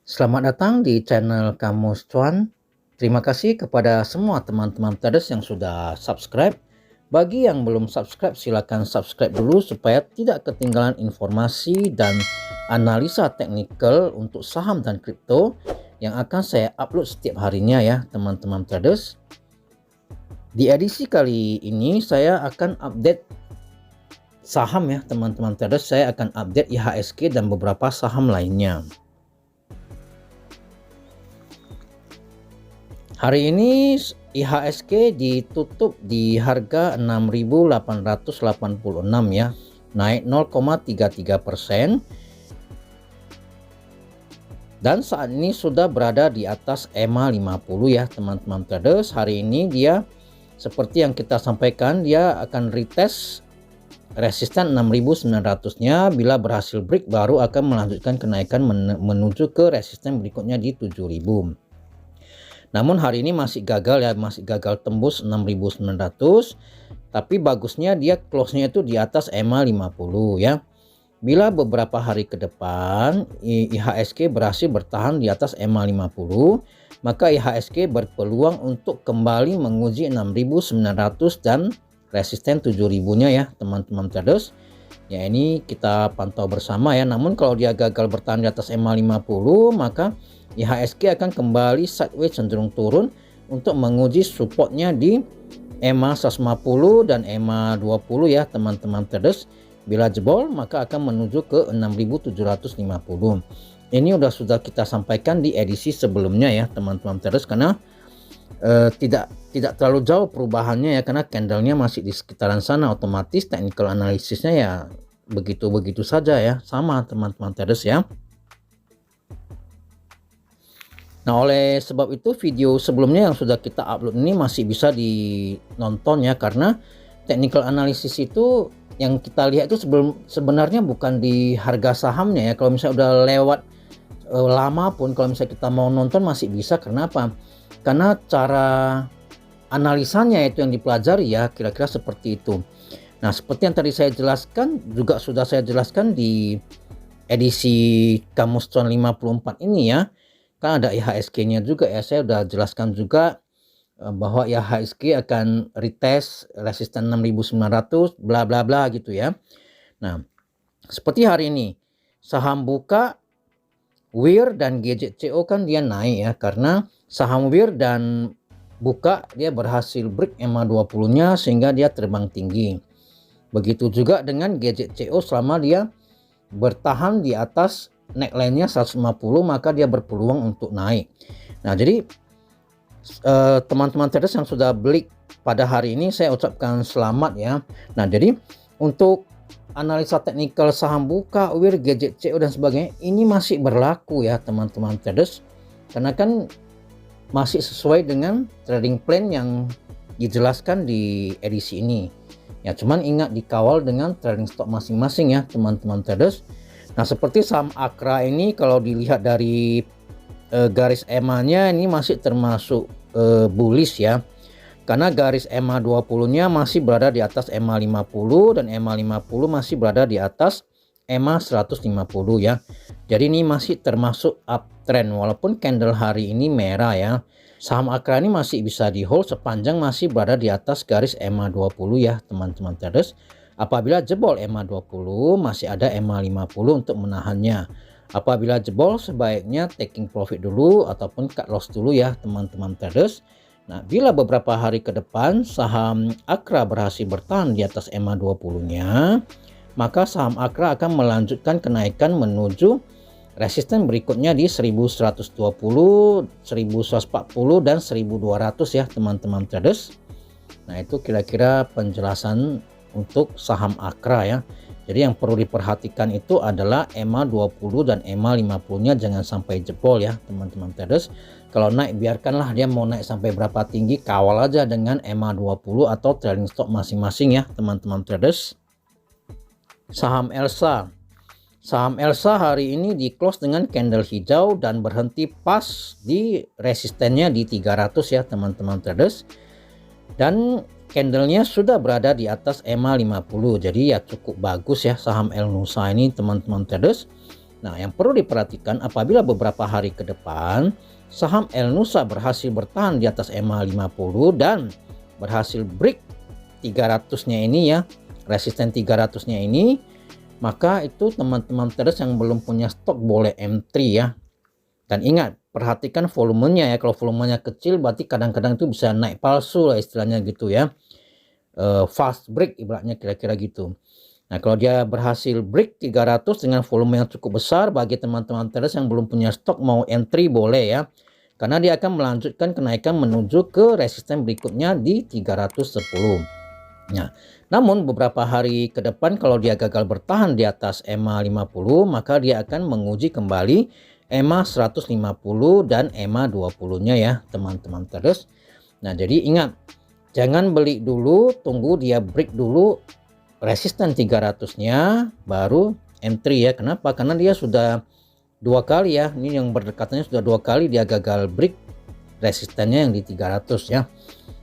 Selamat datang di channel Kamus Cuan. Terima kasih kepada semua teman-teman traders yang sudah subscribe. Bagi yang belum subscribe, silakan subscribe dulu supaya tidak ketinggalan informasi dan analisa teknikal untuk saham dan kripto yang akan saya upload setiap harinya ya teman-teman traders. Di edisi kali ini saya akan update saham ya teman-teman traders. Saya akan update IHSG dan beberapa saham lainnya. Hari ini IHSG ditutup di harga 6.886 ya, naik 0,33%. Dan saat ini sudah berada di atas EMA 50 ya teman-teman traders. Hari ini dia seperti yang kita sampaikan, dia akan retest resisten 6.900-nya. Bila berhasil break baru akan melanjutkan kenaikan menuju ke resisten berikutnya di 7.000. Namun hari ini masih gagal ya, masih gagal tembus 6.900. Tapi bagusnya dia close-nya itu di atas EMA 50 ya. Bila beberapa hari ke depan IHSG berhasil bertahan di atas EMA 50, maka IHSG berpeluang untuk kembali menguji 6.900 dan resisten 7.000-nya ya teman-teman traders. Ya ini kita pantau bersama ya. Namun kalau dia gagal bertahan di atas EMA 50, maka IHSG akan kembali sideways cenderung turun untuk menguji supportnya di EMA 150 dan EMA 20 ya teman-teman traders. Bila jebol maka akan menuju ke 6.750. Ini sudah kita sampaikan di edisi sebelumnya ya teman-teman traders, karena tidak terlalu jauh perubahannya ya, karena candlenya masih di sekitaran sana, otomatis technical analisisnya ya begitu-begitu saja ya, sama teman-teman traders ya. Nah, oleh sebab itu video sebelumnya yang sudah kita upload ini masih bisa dinonton ya, karena technical analysis itu yang kita lihat itu sebenarnya bukan di harga sahamnya ya. Kalau misalnya udah lewat lama pun, kalau misalnya kita mau nonton masih bisa. Kenapa? Karena cara analisanya itu yang dipelajari ya, kira-kira seperti itu. Nah, seperti yang tadi saya jelaskan, juga sudah saya jelaskan di edisi Kamus Cuan 54 ini ya. Kan ada IHSG-nya juga ya, saya udah jelaskan juga bahwa IHSG akan retest resisten 6.900 bla bla bla gitu ya. Nah, seperti hari ini saham Buka, WIR dan GJCO kan dia naik ya, karena saham WIR dan Buka dia berhasil break EMA 20-nya sehingga dia terbang tinggi. Begitu juga dengan GJCO, selama dia bertahan di atas neckline-nya 150 maka dia berpeluang untuk naik. Nah, jadi teman-teman traders yang sudah beli pada hari ini saya ucapkan selamat ya. Nah, jadi untuk analisa teknikal saham Buka, WIR, GJCO dan sebagainya ini masih berlaku ya teman-teman traders, karena kan masih sesuai dengan trading plan yang dijelaskan di edisi ini ya. Cuman ingat dikawal dengan trading stock masing-masing ya teman-teman traders. Nah, seperti saham Akra ini kalau dilihat dari garis EMA-nya ini masih termasuk bullish ya, karena garis EMA 20-nya masih berada di atas EMA 50 dan EMA 50 masih berada di atas EMA 150 ya. Jadi ini masih termasuk uptrend walaupun candle hari ini merah ya. Saham Akra ini masih bisa di hold sepanjang masih berada di atas garis EMA 20 ya teman-teman traders. Apabila jebol EMA 20 masih ada EMA 50 untuk menahannya. Apabila jebol sebaiknya taking profit dulu ataupun cut loss dulu ya teman-teman traders. Nah, bila beberapa hari ke depan saham Akra berhasil bertahan di atas EMA 20-nya, maka saham Akra akan melanjutkan kenaikan menuju resisten berikutnya di 1120, 1140 dan 1200 ya teman-teman traders. Nah, itu kira-kira penjelasan untuk saham Akra ya. Jadi yang perlu diperhatikan itu adalah EMA 20 dan EMA 50-nya jangan sampai jebol ya teman-teman traders. Kalau naik biarkanlah dia mau naik sampai berapa tinggi, kawal aja dengan EMA 20 atau trading stock masing-masing ya teman-teman traders. Saham Elsa. Saham Elsa hari ini di close dengan candle hijau dan berhenti pas di resistennya di 300 ya teman-teman traders. Dan candlenya sudah berada di atas EMA 50, jadi ya cukup bagus ya saham El Nusa ini teman-teman traders. Nah, yang perlu diperhatikan apabila beberapa hari ke depan saham Elnusa berhasil bertahan di atas EMA 50 dan berhasil break 300-nya ini ya, resisten 300-nya ini, maka itu teman-teman traders yang belum punya stok boleh M3 ya. Dan ingat, perhatikan volumenya ya. Kalau volumenya kecil berarti kadang-kadang itu bisa naik palsu lah istilahnya gitu ya. Fast break ibaratnya kira-kira gitu. Nah, kalau dia berhasil break 300 dengan volume yang cukup besar, bagi teman-teman traders yang belum punya stok mau entry boleh ya. Karena dia akan melanjutkan kenaikan menuju ke resisten berikutnya di 310. Nah, namun beberapa hari ke depan kalau dia gagal bertahan di atas EMA 50, maka dia akan menguji kembali EMA 150 dan EMA 20-nya ya, teman-teman traders. Nah, jadi ingat, jangan beli dulu, tunggu dia break dulu resisten 300-nya baru entry ya. Kenapa? Karena dia sudah 2 kali ya. Ini yang berdekatannya sudah 2 kali dia gagal break resistennya yang di 300 ya.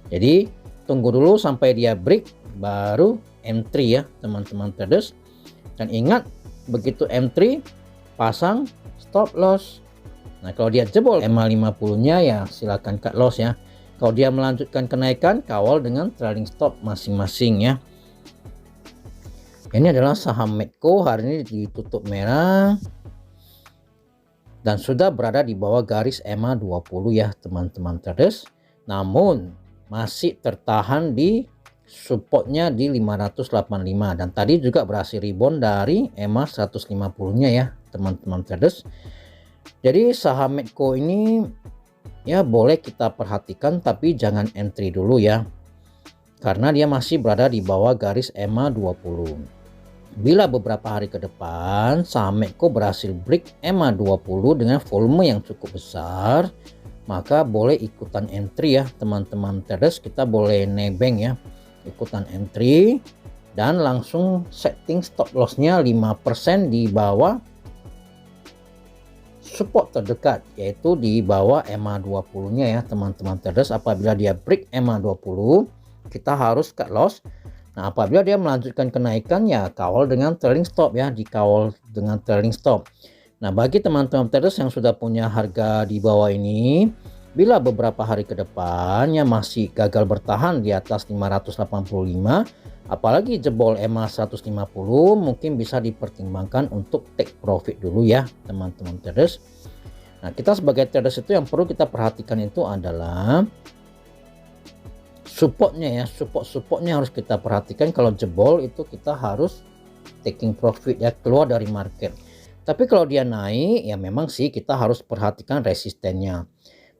Jadi tunggu dulu sampai dia break baru entry ya, teman-teman traders. Dan ingat, begitu entry pasang stop loss. Nah, kalau dia jebol EMA 50-nya ya silakan cut loss ya. Kalau dia melanjutkan kenaikan, kawal dengan trailing stop masing-masing ya. Ini adalah saham Medco, hari ini ditutup merah dan sudah berada di bawah garis EMA 20 ya teman-teman traders. Namun masih tertahan di supportnya di 585 dan tadi juga berhasil rebound dari EMA 150-nya ya teman-teman traders. Jadi saham Medco ini ya boleh kita perhatikan, tapi jangan entry dulu ya, karena dia masih berada di bawah garis EMA 20. Bila beberapa hari ke depan saham Medco berhasil break EMA 20 dengan volume yang cukup besar, maka boleh ikutan entry ya teman-teman traders. Kita boleh nebeng ya, ikutan entry dan langsung setting stop lossnya 5% di bawah support terdekat, yaitu di bawah EMA 20-nya ya teman-teman traders. Apabila dia break EMA 20, kita harus cut loss. Nah, apabila dia melanjutkan kenaikan ya kawal dengan trailing stop ya, dikawal dengan trailing stop. Nah, bagi teman-teman traders yang sudah punya harga di bawah ini, bila beberapa hari ke depannya masih gagal bertahan di atas 585, apalagi jebol EMA 150, mungkin bisa dipertimbangkan untuk take profit dulu ya teman-teman traders. Nah, kita sebagai traders itu yang perlu kita perhatikan itu adalah supportnya ya, supportnya harus kita perhatikan. Kalau jebol itu kita harus taking profit ya, keluar dari market. Tapi kalau dia naik ya memang sih kita harus perhatikan resistennya.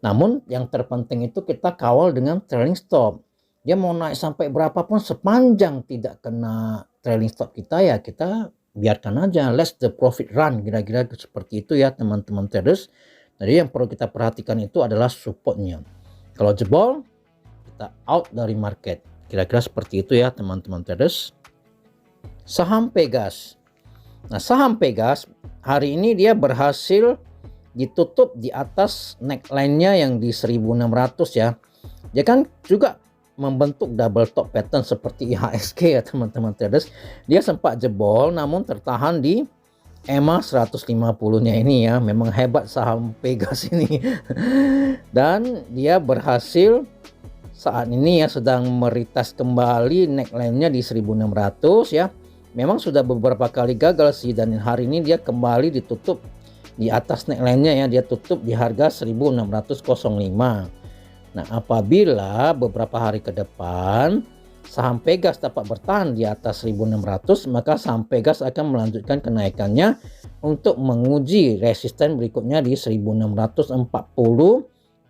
Namun yang terpenting itu kita kawal dengan trailing stop. Dia mau naik sampai berapapun sepanjang tidak kena trailing stop kita ya kita biarkan aja, let the profit run, kira-kira seperti itu ya teman-teman traders. Jadi yang perlu kita perhatikan itu adalah supportnya. Kalau jebol kita out dari market, kira-kira seperti itu ya teman-teman traders. Saham Pegas. Nah, saham Pegas hari ini dia berhasil ditutup di atas neckline-nya yang di 1600 ya. Dia kan juga membentuk double top pattern seperti IHSG ya teman-teman traders. Dia sempat jebol namun tertahan di EMA 150-nya ini ya. Memang hebat saham Pegas ini. Dan dia berhasil saat ini ya sedang meritas kembali neckline-nya di 1600 ya. Memang sudah beberapa kali gagal sih, dan hari ini dia kembali ditutup di atas neckline-nya ya. Dia tutup di harga 1605. Nah, apabila beberapa hari ke depan saham Pegas dapat bertahan di atas 1600, maka saham Pegas akan melanjutkan kenaikannya untuk menguji resisten berikutnya di 1640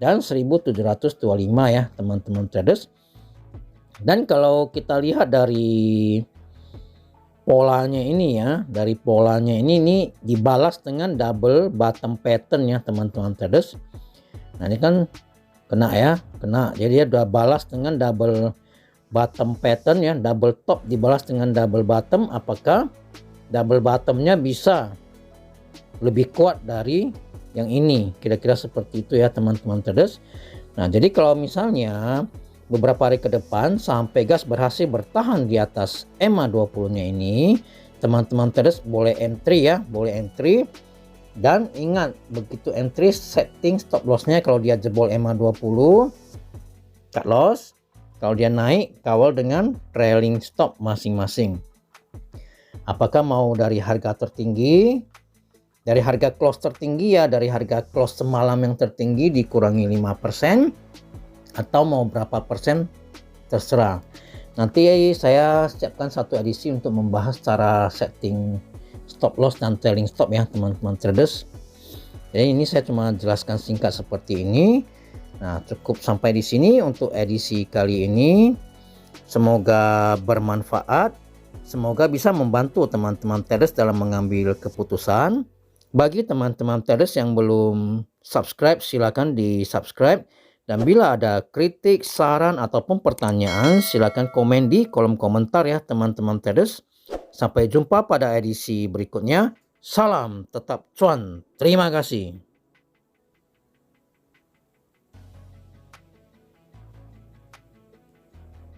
dan 1725 ya teman-teman traders. Dan kalau kita lihat dari polanya ini ya, dari polanya ini dibalas dengan double bottom pattern ya teman-teman traders. Nah, ini kan kena ya, kena. Jadi dia udah balas dengan double bottom pattern ya, double top dibalas dengan double bottom. Apakah double bottomnya bisa lebih kuat dari yang ini? Kira-kira seperti itu ya teman-teman traders. Nah, jadi kalau misalnya beberapa hari ke depan saham Pegas berhasil bertahan di atas EMA 20-nya ini, teman-teman traders boleh entry ya, boleh entry. Dan ingat, begitu entry setting stop lossnya, kalau dia jebol EMA 20 cut loss, kalau dia naik kawal dengan trailing stop masing-masing. Apakah mau dari harga tertinggi, dari harga close tertinggi ya, dari harga close semalam yang tertinggi dikurangi 5%, atau mau berapa persen terserah. Nanti saya siapkan satu edisi untuk membahas cara setting stop loss dan trailing stop ya teman-teman traders. Jadi ini saya cuma jelaskan singkat seperti ini. Nah, cukup sampai di sini untuk edisi kali ini. Semoga bermanfaat. Semoga bisa membantu teman-teman traders dalam mengambil keputusan. Bagi teman-teman traders yang belum subscribe, silakan di subscribe. Dan bila ada kritik, saran, ataupun pertanyaan, silakan komen di kolom komentar ya teman-teman traders. Sampai jumpa pada edisi berikutnya. Salam tetap cuan. Terima kasih.